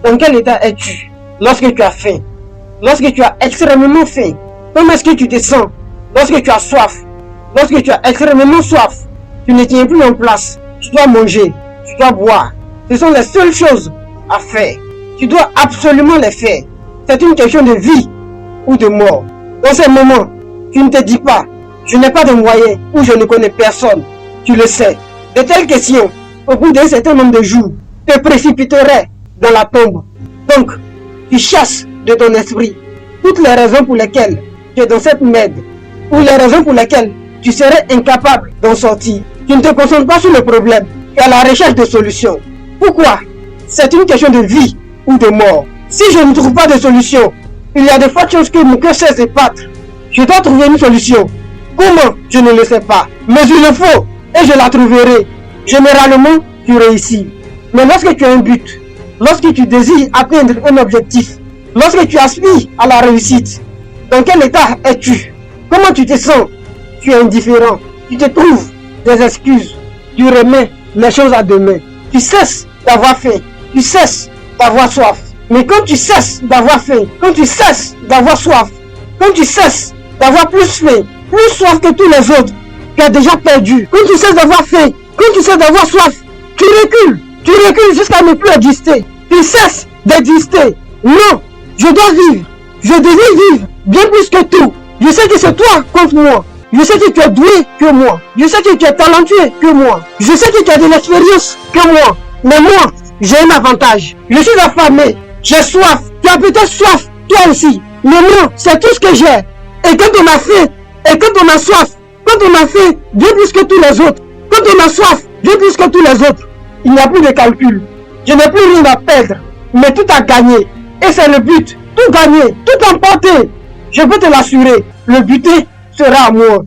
Dans quel état es-tu lorsque tu as faim? Lorsque tu as extrêmement faim? Comment est-ce que tu te sens lorsque tu as soif? Lorsque tu as extrêmement soif, tu ne tiens plus en place. Tu dois manger, tu dois boire. Ce sont les seules choses à faire. Tu dois absolument les faire. C'est une question de vie ou de mort. Dans ces moments, tu ne te dis pas, je n'ai pas de moyens ou je ne connais personne. Tu le sais. De telles questions, au bout d'un certain nombre de jours, te précipiteraient dans la tombe. Donc, tu chasses de ton esprit toutes les raisons pour lesquelles tu es dans cette merde, ou les raisons pour lesquelles tu serais incapable d'en sortir. Tu ne te concentres pas sur le problème et à la recherche de solutions. Pourquoi? C'est une question de vie ou de mort. Si je ne trouve pas de solution, il y a de fortes chances que mon cœur cesse de battre. Je dois trouver une solution. Comment? Je ne le sais pas. Mais il le faut et je la trouverai. Généralement, tu réussis. Mais lorsque tu as un but, lorsque tu désires atteindre un objectif, lorsque tu aspires à la réussite, dans quel état es-tu? Comment tu te sens? Tu es indifférent. Tu te trouves des excuses. Tu remets les choses à demain. Tu cesses d'avoir faim. Tu cesses d'avoir soif. Mais quand tu cesses d'avoir faim, quand tu cesses d'avoir soif, quand tu cesses d'avoir plus faim, plus soif que tous les autres, tu as déjà perdu. Quand tu cesses d'avoir faim, quand tu cesses d'avoir soif, tu recules. Tu recules jusqu'à ne plus exister. Tu cesses d'exister. Non, je dois vivre. Je désire vivre bien plus que tout. Je sais que c'est toi contre moi. Je sais que tu es doué que moi. Je sais que tu es talentueux que moi. Je sais que tu as de l'expérience que moi. Mais moi, j'ai un avantage. Je suis affamé. J'ai soif. Tu as peut-être soif, toi aussi. Mais moi, c'est tout ce que j'ai. Et quand on a faim, et quand on a soif, quand on a faim, bien plus que tous les autres. Quand on a soif, bien plus que tous les autres. Il n'y a plus de calcul. Je n'ai plus rien à perdre. Mais tout à gagner. Et c'est le but. Tout gagner, tout emporter. Je peux te l'assurer. Le butin sera à moi.